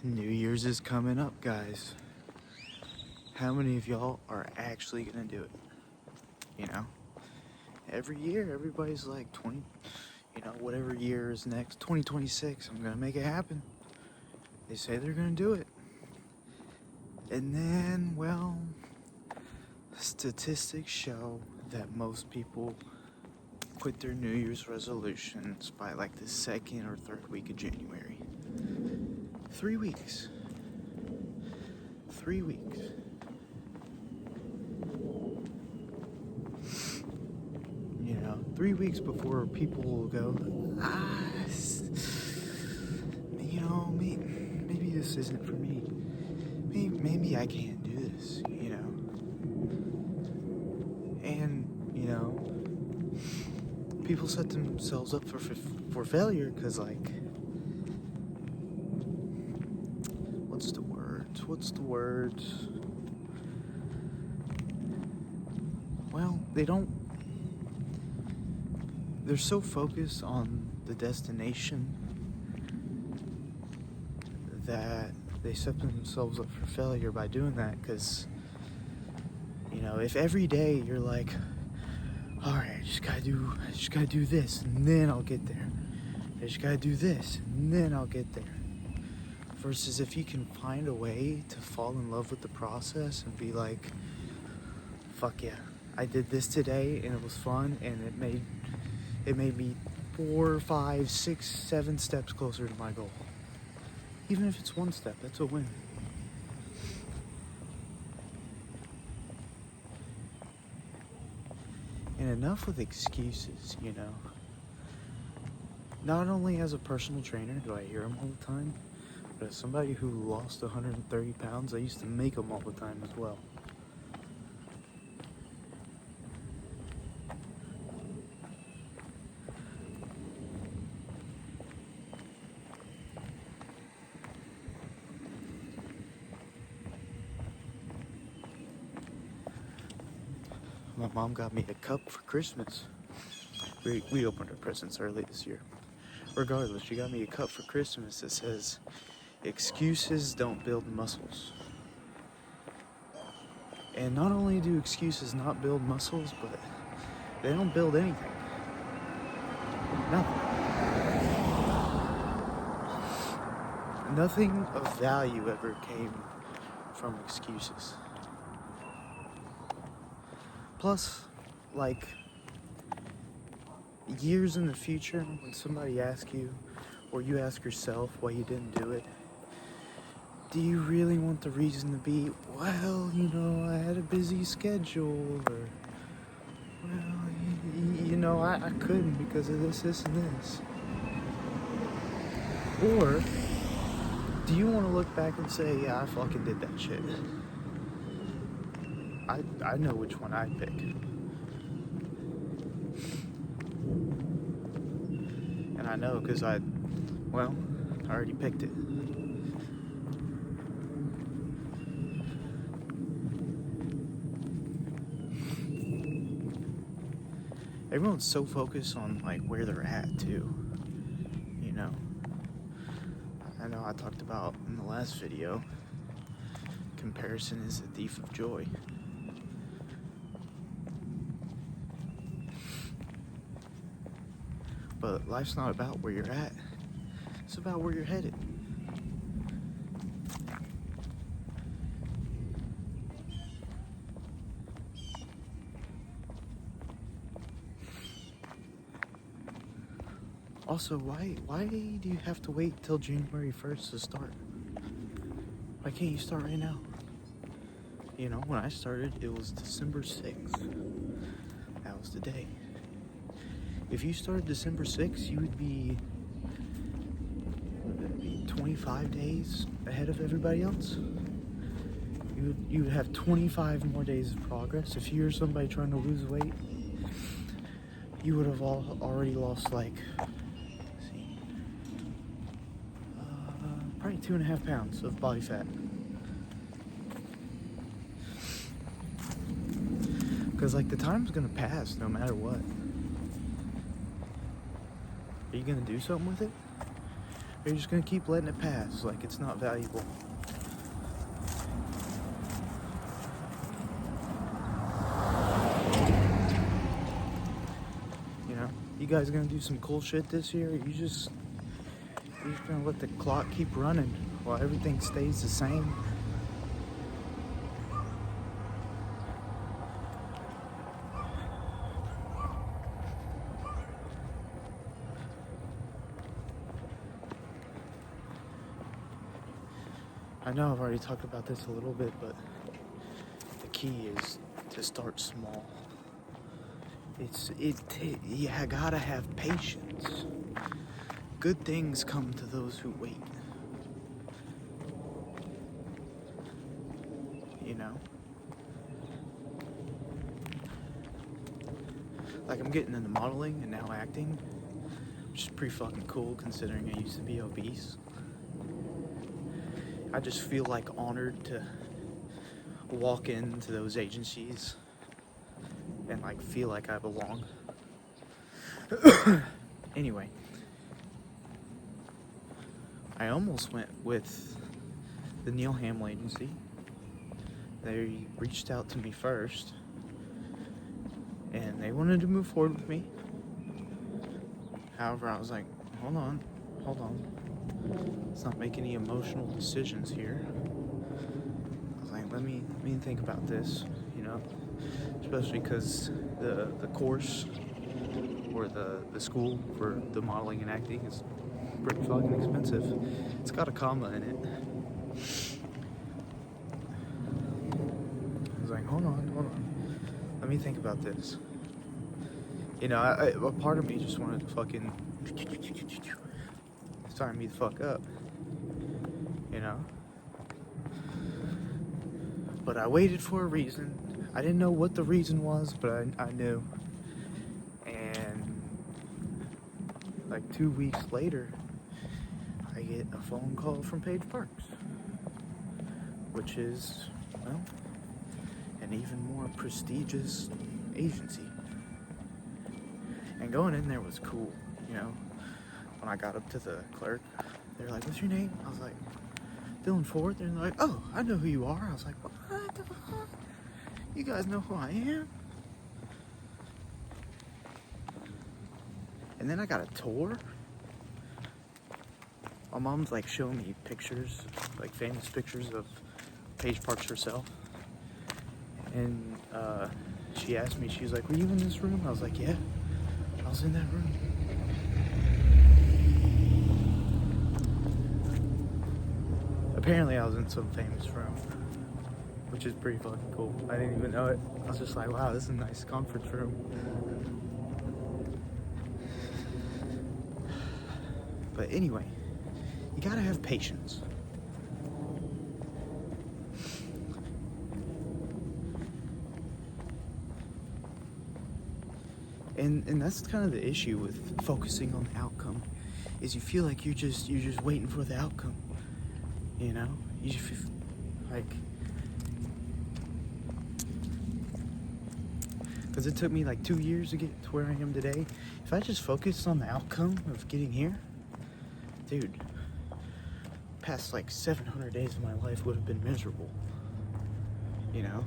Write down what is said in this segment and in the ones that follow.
New Year's is coming up, guys. How many of y'all are actually gonna do it? You know, every year everybody's like 20, whatever year is next, 2026, I'm gonna make it happen. They say they're gonna do it. And then, well, statistics show that most people quit their New Year's resolutions by like the second or third week of January. 3 weeks. 3 weeks. You know, 3 weeks before people will go, maybe this isn't for me. Maybe I can't do this, And, people set themselves up for failure because, like, what's the words? Well, they're so focused on the destination that they set themselves up for failure by doing that because, if every day you're like, all right, I just gotta do this and then I'll get there. I just gotta do this and then I'll get there. Versus if you can find a way to fall in love with the process and be like, fuck yeah, I did this today and it was fun and it made me 4, 5, 6, 7 steps closer to my goal. Even if it's 1 step, that's a win. And enough with excuses, Not only as a personal trainer do I hear them all the time, but as somebody who lost 130 pounds, I used to make them all the time as well. My mom got me a cup for Christmas. We opened our presents early this year. Regardless, she got me a cup for Christmas that says, excuses don't build muscles. And not only do excuses not build muscles, but they don't build anything. Nothing. Nothing of value ever came from excuses. Plus, like, years in the future, when somebody asks you, or you ask yourself why you didn't do it, do you really want the reason to be, well, I had a busy schedule, or, well, I couldn't because of this, and this? Or do you want to look back and say, yeah, I fucking did that shit? I know which one I'd pick. And I know because I already picked it. Everyone's so focused on, like, where they're at, too. I know I talked about in the last video, comparison is a thief of joy. But life's not about where you're at. It's about where you're headed. Also, why do you have to wait till January 1st to start? Why can't you start right now? When I started, it was December 6th. That was the day. If you started December 6th, you would be 25 days ahead of everybody else. You would have 25 more days of progress. If you're somebody trying to lose weight, you would have already lost, like, probably 2.5 pounds of body fat. Because, like, the time's gonna pass no matter what. Are you gonna do something with it? Or you're just gonna keep letting it pass like it's not valuable. You know, you guys gonna do some cool shit this year? You're just gonna let the clock keep running while everything stays the same. I know I've already talked about this a little bit, but the key is to start small. You gotta have patience. Good things come to those who wait. You know? Like, I'm getting into modeling and now acting, which is pretty fucking cool considering I used to be obese. I just feel like honored to walk into those agencies and like feel like I belong. Anyway, I almost went with the Neil Hamill agency. They reached out to me first and they wanted to move forward with me. However, I was like, hold on. Let's not make any emotional decisions here. I was like, let me think about this, you know, especially because the course or the school for the modeling and acting is pretty fucking expensive. It's got a comma in it. I was like, hold on. Let me think about this. You know, a part of me just wanted to fucking sign me the fuck up, you know? But I waited for a reason. I didn't know what the reason was, but I knew. And like 2 weeks later, I get a phone call from Page Parks, which is, well, an even more prestigious agency. And going in there was cool, you know? When I got up to the clerk, they were like, what's your name? I was like, Dylan Ford. And they're like, oh, I know who you are. I was like, what the fuck? You guys know who I am? And then I got a tour. My mom's like showing me pictures, like famous pictures of Page Parks herself. And she asked me, she was like, were you in this room? I was like, yeah, I was in that room. Apparently I was in some famous room, which is pretty fucking cool. I didn't even know it. I was just like, wow, this is a nice conference room. But anyway, you gotta have patience. And that's kind of the issue with focusing on the outcome, is you feel like you're just waiting for the outcome. You know, you just feel like, because it took me like 2 years to get to where I am today. If I just focused on the outcome of getting here, dude, past like 700 days of my life would have been miserable. You know,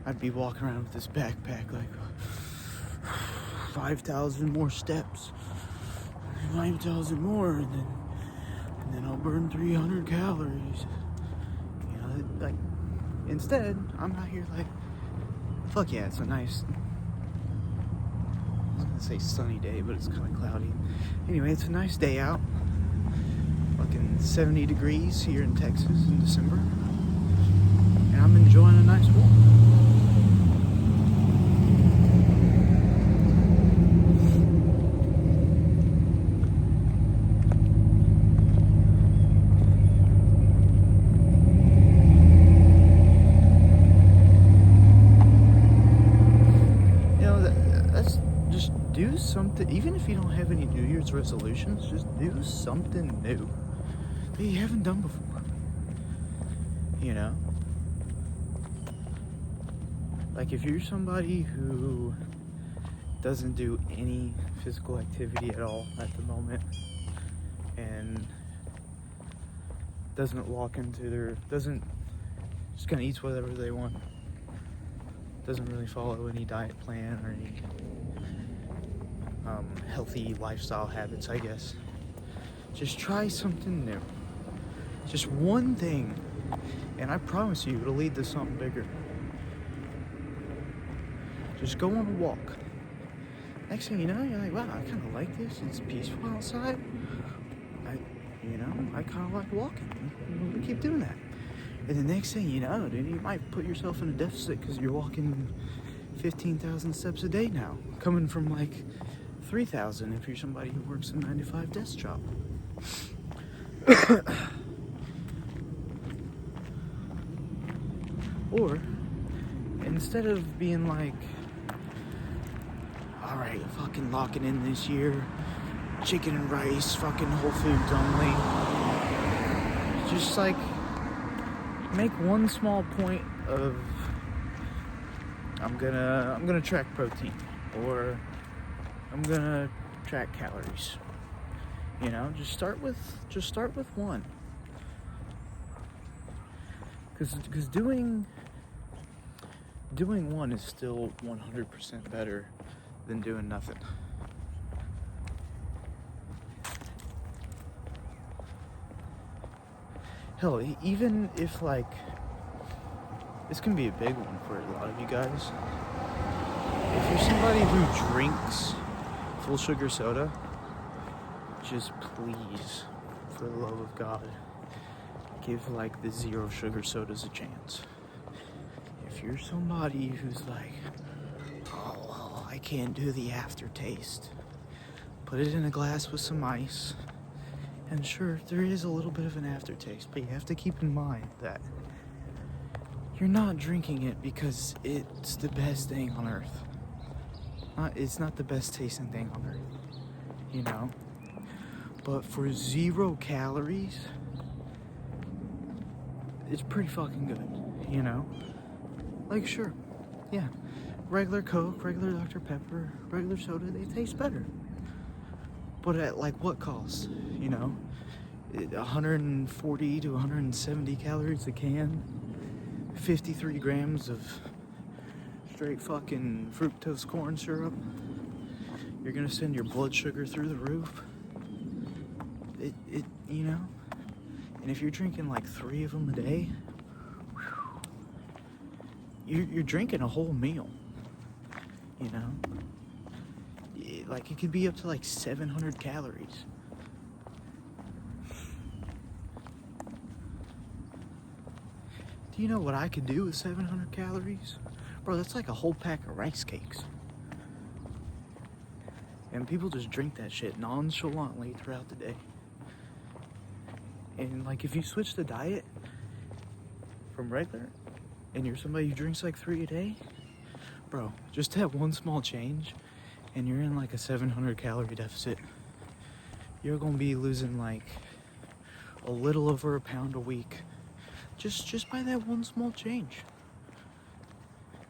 I'd be walking around with this backpack like 5,000 more steps, 5,000 more, and then I'll burn 300 calories. You know, like, instead, I'm out here like, fuck yeah, it's a nice, I was gonna say sunny day, but it's kind of cloudy. Anyway, it's a nice day out. Fucking 70 degrees here in Texas in December. And I'm enjoying a nice walk. Do something, even if you don't have any New Year's resolutions, just do something new that you haven't done before. You know? Like, if you're somebody who doesn't do any physical activity at all at the moment, and doesn't walk into just kind of eats whatever they want. Doesn't really follow any diet plan or any healthy lifestyle habits, I guess. Just try something new. Just one thing, and I promise you it'll lead to something bigger. Just go on a walk. Next thing you know, you're like, wow, I kind of like this. It's peaceful outside. I kind of like walking. We'll keep doing that. And the next thing you know, dude, you might put yourself in a deficit because you're walking 15,000 steps a day now, coming from like 3,000 if you're somebody who works a 9-to-5 desk job. Or instead of being like, all right, fucking locking in this year, chicken and rice, fucking Whole Foods only, just like make one small point of I'm gonna track protein, or I'm gonna track calories. You know, just start with one. Because doing one is still 100% better than doing nothing. Hell, even if like, this can be a big one for a lot of you guys. If you're somebody who drinks full sugar soda, just please, for the love of God, give like the zero sugar sodas a chance. If you're somebody who's like, oh, well, I can't do the aftertaste, put it in a glass with some ice. And sure, there is a little bit of an aftertaste, but you have to keep in mind that you're not drinking it because it's the best thing on earth. It's not the best tasting thing on earth, you know? But for 0 calories, it's pretty fucking good, you know? Like, sure, yeah, regular Coke, regular Dr. Pepper, regular soda, they taste better. But at like what cost, you know? 140 to 170 calories a can, 53 grams of straight fucking fructose corn syrup. You're gonna send your blood sugar through the roof. You know? And if you're drinking like 3 of them a day, you're drinking a whole meal, you know? Like, it could be up to like 700 calories. Do you know what I could do with 700 calories? Bro, that's like a whole pack of rice cakes. And people just drink that shit nonchalantly throughout the day. And like, if you switch the diet from regular, and you're somebody who drinks like 3 a day, bro, just that one small change, and you're in like a 700 calorie deficit. You're gonna be losing like a little over a pound a week, just by that one small change.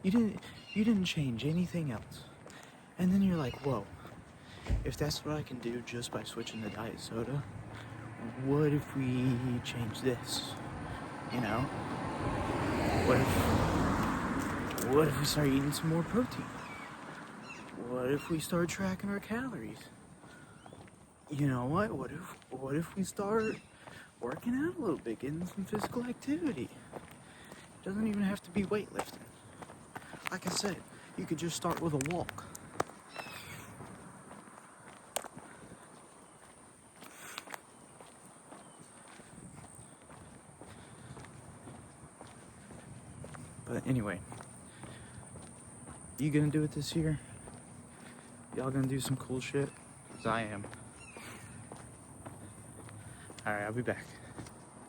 You didn't change anything else. And then you're like, whoa, if that's what I can do just by switching the diet soda, what if we change this? You know? What if we start eating some more protein? What if we start tracking our calories? You know what? What if we start working out a little bit, getting some physical activity? It doesn't even have to be weightlifting. Like I said, you could just start with a walk. But anyway, you gonna do it this year? Y'all gonna do some cool shit? 'Cause I am. Alright, I'll be back.